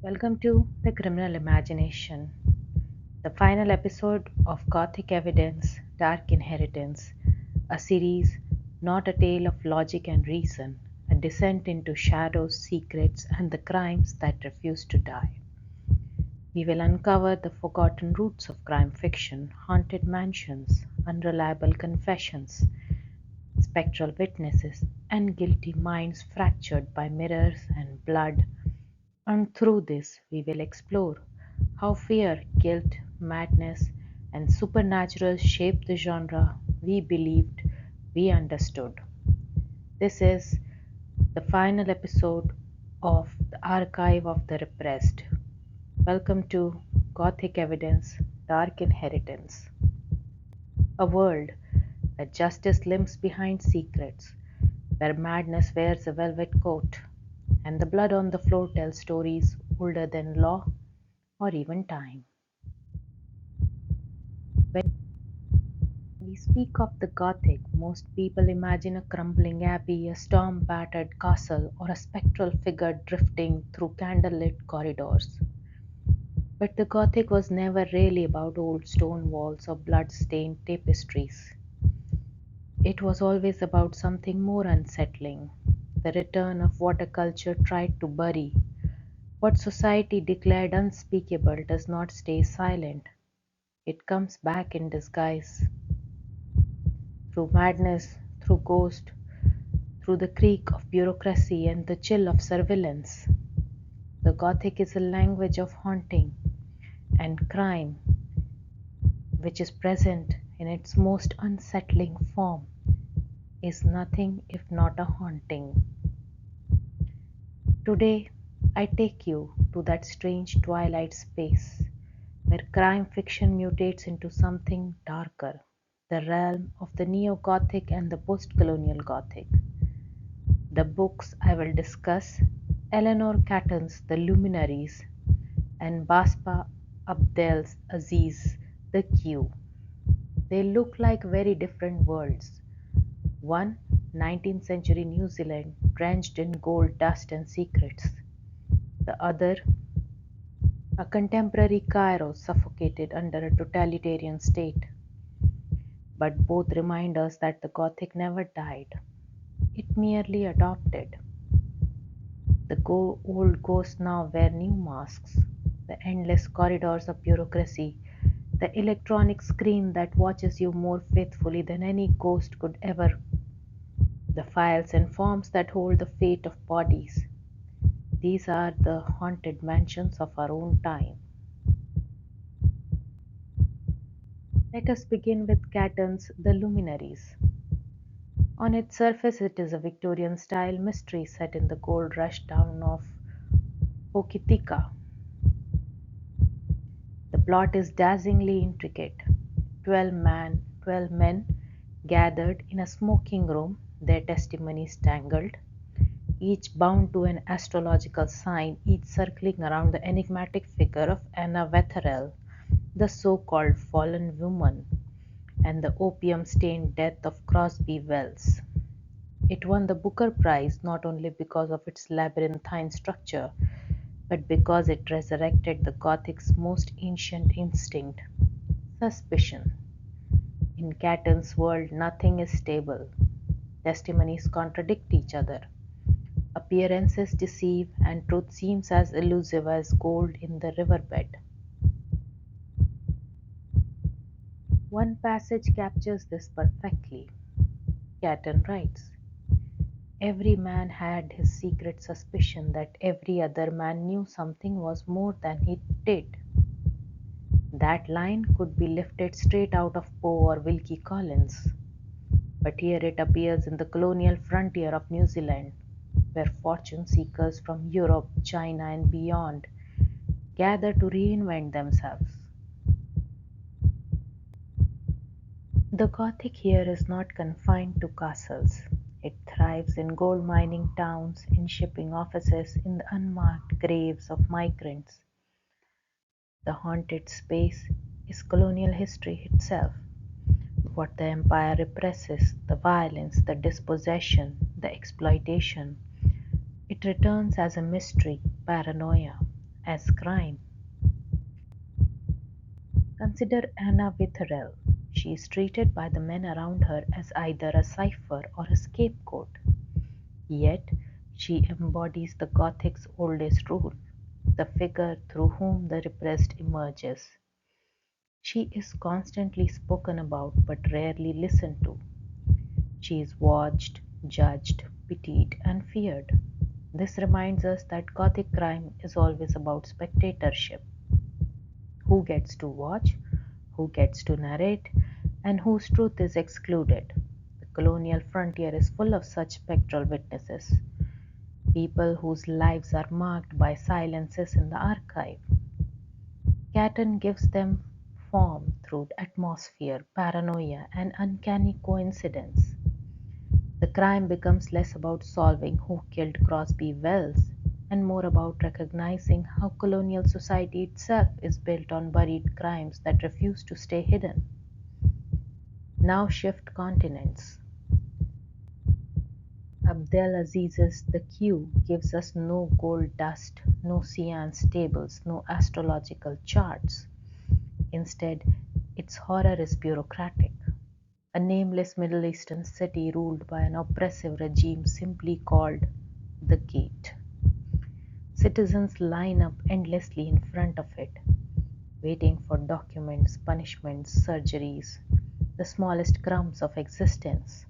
Welcome to The Criminal Imagination, the final episode of Gothic Evidence, Dark Inheritance, a series, not a tale of logic and reason, a descent into shadows, secrets, and the crimes that refuse to die. We will uncover the forgotten roots of crime fiction, haunted mansions, unreliable confessions, spectral witnesses, and guilty minds fractured by mirrors and blood. And through this, we will explore how fear, guilt, madness, and supernatural shaped the genre we believed we understood. This is the final episode of The Archive of the Repressed. Welcome to Gothic Evidence, Dark Inheritance. A world that justice limps behind secrets, where madness wears a velvet coat, and the blood on the floor tells stories older than law or even time. When we speak of the Gothic, most people imagine a crumbling abbey, a storm battered castle, or a spectral figure drifting through candlelit corridors. But the Gothic was never really about old stone walls or blood stained tapestries. It was always about something more unsettling, the return of what a culture tried to bury. What society declared unspeakable does not stay silent, it comes back in disguise. Through madness, through ghost, through the creak of bureaucracy and the chill of surveillance. The Gothic is a language of haunting and crime, which is present in its most unsettling form, is nothing if not a haunting. Today, I take you to that strange twilight space where crime fiction mutates into something darker, the realm of the neo-Gothic and the postcolonial Gothic. The books I will discuss: Eleanor Catton's The Luminaries and Basma Abdel's Aziz, The Queue. They look like very different worlds. One, 19th century New Zealand, drenched in gold dust and secrets. The other, a contemporary Cairo suffocated under a totalitarian state. But both remind us that the Gothic never died. It merely adopted. The old ghosts now wear new masks. The endless corridors of bureaucracy, the electronic screen that watches you more faithfully than any ghost could ever, the files and forms that hold the fate of bodies. These are the haunted mansions of our own time. Let us begin with Catton's The Luminaries. On its surface, it is a Victorian style mystery set in the gold rush town of Hokitika. The plot is dazzlingly intricate. 12 men gathered in a smoking room, their testimonies tangled, each bound to an astrological sign, each circling around the enigmatic figure of Anna Wetherell, the so-called fallen woman, and the opium-stained death of Crosby Wells. It won the Booker Prize not only because of its labyrinthine structure, but because it resurrected the Gothic's most ancient instinct: suspicion. In Catton's world, nothing is stable. Testimonies contradict each other. Appearances deceive, and truth seems as elusive as gold in the riverbed. One passage captures this perfectly. Catton writes, "Every man had his secret suspicion that every other man knew something was more than he did." That line could be lifted straight out of Poe or Wilkie Collins. But here it appears in the colonial frontier of New Zealand, where fortune seekers from Europe, China, and beyond gather to reinvent themselves. The Gothic here is not confined to castles. It thrives in gold mining towns, in shipping offices, in the unmarked graves of migrants. The haunted space is colonial history itself. What the empire represses, the violence, the dispossession, the exploitation. It returns as a mystery, paranoia, as crime. Consider Anna Witherell. She is treated by the men around her as either a cipher or a scapegoat. Yet, she embodies the Gothic's oldest rule, the figure through whom the repressed emerges. She is constantly spoken about but rarely listened to. She is watched, judged, pitied, and feared. This reminds us that Gothic crime is always about spectatorship. Who gets to watch, who gets to narrate, and whose truth is excluded. The colonial frontier is full of such spectral witnesses, people whose lives are marked by silences in the archive. Catton gives them form through atmosphere, paranoia, and uncanny coincidence. The crime becomes less about solving who killed Crosby Wells and more about recognizing how colonial society itself is built on buried crimes that refuse to stay hidden. Now shift continents. Abdel Aziz's The Q gives us no gold dust, no seance tables, no astrological charts. Instead, its horror is bureaucratic. A nameless Middle Eastern city ruled by an oppressive regime simply called the Gate. Citizens line up endlessly in front of it, waiting for documents, punishments, surgeries, the smallest crumbs of existence.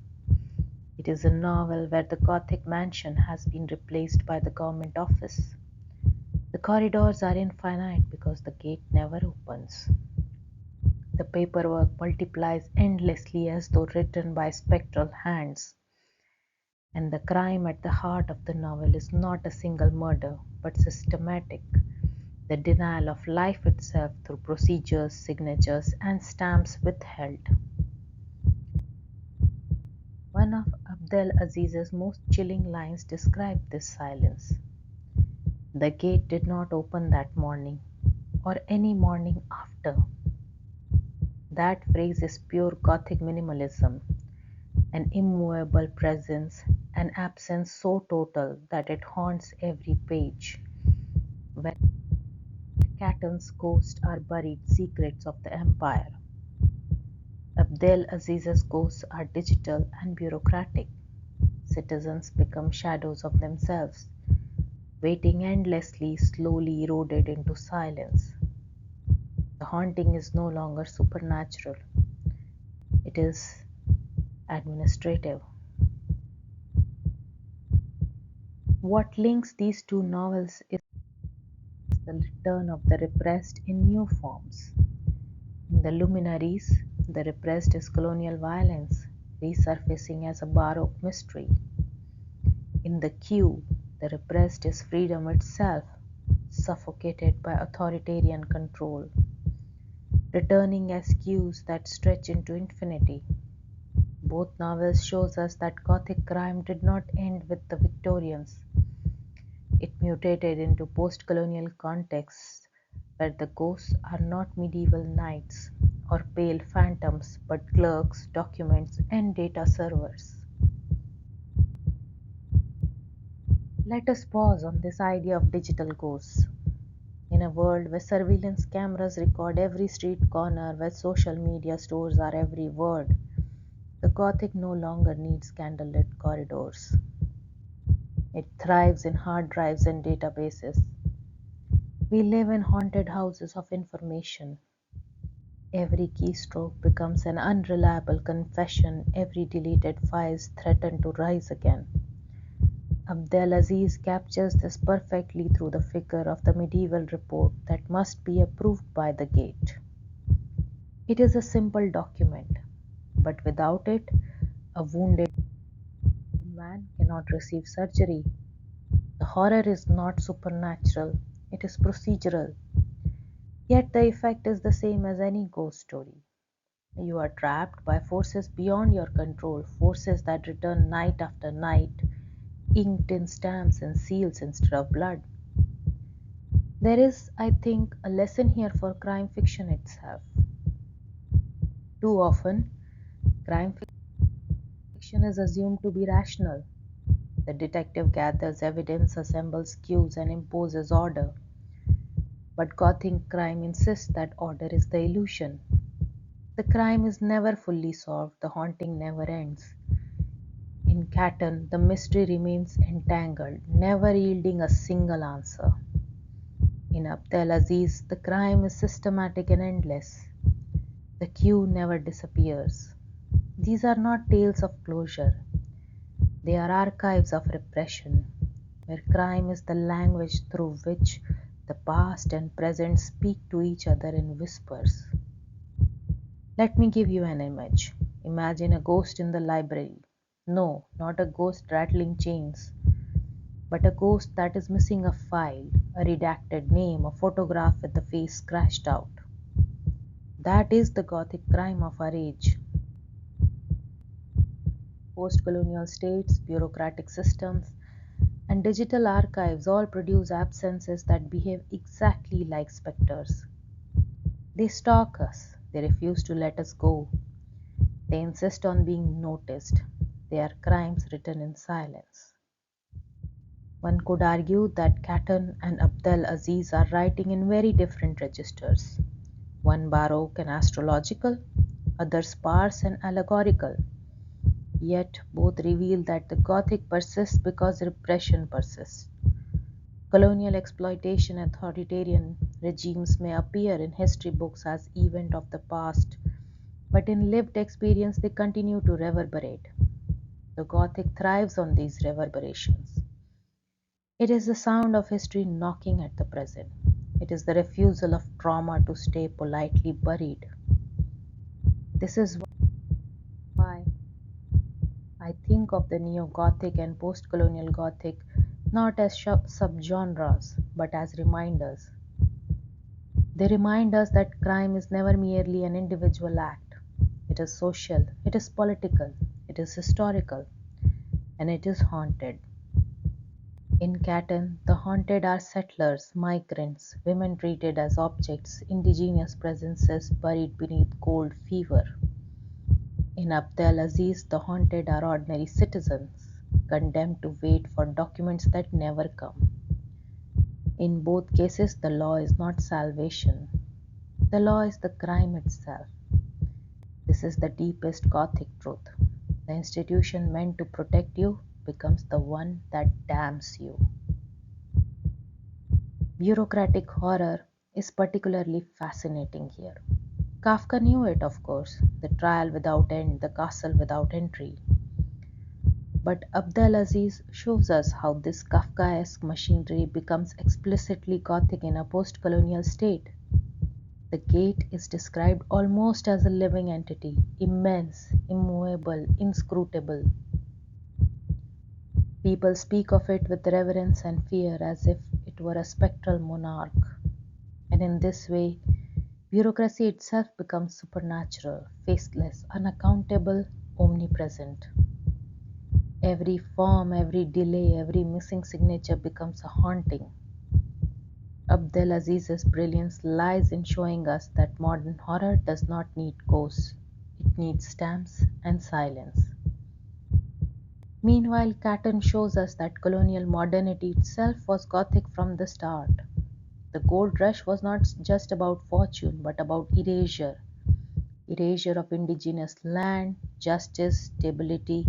It is a novel where the Gothic mansion has been replaced by the government office. The corridors are infinite because the gate never opens. The paperwork multiplies endlessly as though written by spectral hands. And the crime at the heart of the novel is not a single murder, but systematic, the denial of life itself through procedures, signatures, and stamps withheld. One of Abdel Aziz's most chilling lines described this silence. The gate did not open that morning, or any morning after. That phrase is pure Gothic minimalism, an immovable presence, an absence so total that it haunts every page. Where Catton's ghosts are buried secrets of the empire. Abdel Aziz's ghosts are digital and bureaucratic. Citizens become shadows of themselves, waiting endlessly, slowly eroded into silence. The haunting is no longer supernatural, it is administrative. What links these two novels is the return of the repressed in new forms. In the Luminaries, the repressed is colonial violence, resurfacing as a baroque mystery. In the Q, the repressed is freedom itself, suffocated by authoritarian control, returning as cues that stretch into infinity. Both novels shows us that Gothic crime did not end with the Victorians. It mutated into post-colonial contexts where the ghosts are not medieval knights or pale phantoms but clerks, documents, and data servers. Let us pause on this idea of digital ghosts. In a world where surveillance cameras record every street corner, where social media stores our every word, the Gothic no longer needs candlelit corridors. It thrives in hard drives and databases. We live in haunted houses of information. Every keystroke becomes an unreliable confession, every deleted file threatens to rise again. Abdelaziz captures this perfectly through the figure of the medieval report that must be approved by the gate. It is a simple document, but without it, a wounded man cannot receive surgery. The horror is not supernatural, it is procedural. Yet the effect is the same as any ghost story. You are trapped by forces beyond your control, forces that return night after night, inked in stamps and seals instead of blood. There is, I think, a lesson here for crime fiction itself. Too often, crime fiction is assumed to be rational. The detective gathers evidence, assembles clues, and imposes order. But Gothic crime insists that order is the illusion. The crime is never fully solved, the haunting never ends. In Catton, the mystery remains entangled, never yielding a single answer. In Abdel Aziz, the crime is systematic and endless. The queue never disappears. These are not tales of closure. They are archives of repression, where crime is the language through which the past and present speak to each other in whispers. Let me give you an image. Imagine a ghost in the library. No, not a ghost rattling chains, but a ghost that is missing a file, a redacted name, a photograph with the face scratched out. That is the Gothic crime of our age. Postcolonial states, bureaucratic systems, and digital archives all produce absences that behave exactly like specters. They stalk us, they refuse to let us go, they insist on being noticed. They are crimes written in silence. One could argue that Catton and Abdel Aziz are writing in very different registers, one baroque and astrological, other sparse and allegorical. Yet both reveal that the Gothic persists because repression persists. Colonial exploitation and authoritarian regimes may appear in history books as events of the past, but in lived experience they continue to reverberate. The Gothic thrives on these reverberations. It is the sound of history knocking at the present. It is the refusal of trauma to stay politely buried. This is why I think of the neo-Gothic and post-colonial Gothic not as subgenres but as reminders. They remind us that crime is never merely an individual act. It is social, it is political, it is historical, and it is haunted. In Catton, the haunted are settlers, migrants, women treated as objects, indigenous presences buried beneath cold fever. In Abdel Aziz, the haunted are ordinary citizens, condemned to wait for documents that never come. In both cases, the law is not salvation. The law is the crime itself. This is the deepest Gothic truth. The institution meant to protect you becomes the one that damns you. Bureaucratic horror is particularly fascinating here. Kafka knew it, of course, the trial without end, the castle without entry. But Abdel Aziz shows us how this Kafkaesque machinery becomes explicitly Gothic in a post-colonial state. The gate is described almost as a living entity, immense, immovable, inscrutable. People speak of it with reverence and fear as if it were a spectral monarch. And in this way, bureaucracy itself becomes supernatural, faceless, unaccountable, omnipresent. Every form, every delay, every missing signature becomes a haunting. Abdel Aziz's brilliance lies in showing us that modern horror does not need ghosts, it needs stamps and silence. Meanwhile, Catton shows us that colonial modernity itself was Gothic from the start. The gold rush was not just about fortune, but about erasure. Erasure of indigenous land, justice, stability.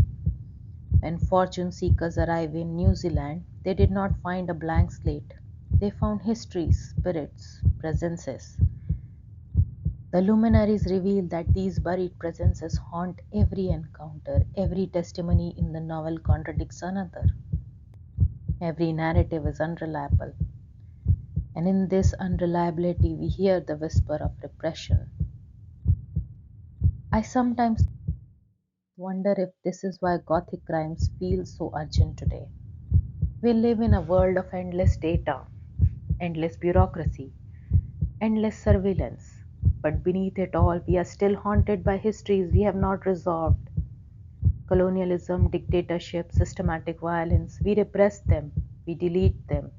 When fortune seekers arrived in New Zealand, they did not find a blank slate. They found histories, spirits, presences. The Luminaries reveal that these buried presences haunt every encounter, every testimony in the novel contradicts another. Every narrative is unreliable, and in this unreliability we hear the whisper of repression. I sometimes wonder if this is why Gothic crimes feel so urgent today. We live in a world of endless data, endless bureaucracy, endless surveillance, but beneath it all, we are still haunted by histories we have not resolved. Colonialism, dictatorship, systematic violence, we repress them, we delete them,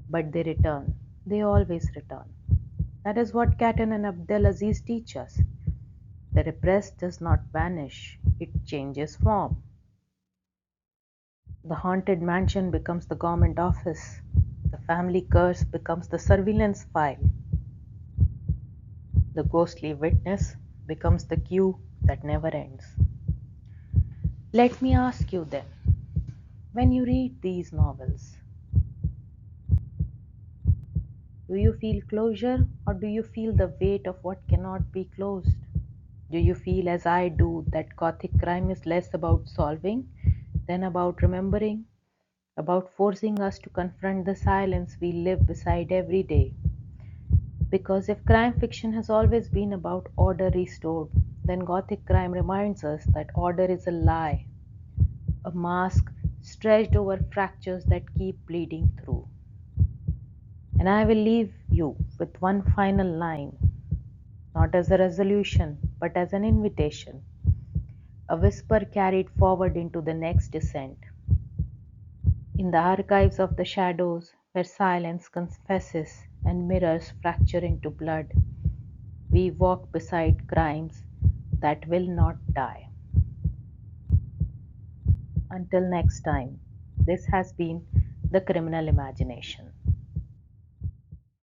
but they return. They always return. That is what Catton and Abdelaziz teach us. The repressed does not vanish, it changes form. The haunted mansion becomes the government office. The family curse becomes the surveillance file. The ghostly witness becomes the queue that never ends. Let me ask you then, when you read these novels, do you feel closure or do you feel the weight of what cannot be closed? Do you feel, as I do, that Gothic crime is less about solving than about remembering, about forcing us to confront the silence we live beside every day? Because if crime fiction has always been about order restored, then Gothic crime reminds us that order is a lie, a mask stretched over fractures that keep bleeding through. And I will leave you with one final line, not as a resolution, but as an invitation, a whisper carried forward into the next descent. In the archives of the shadows, where silence confesses and mirrors fracture into blood, we walk beside crimes that will not die. Until next time, this has been The Criminal Imagination.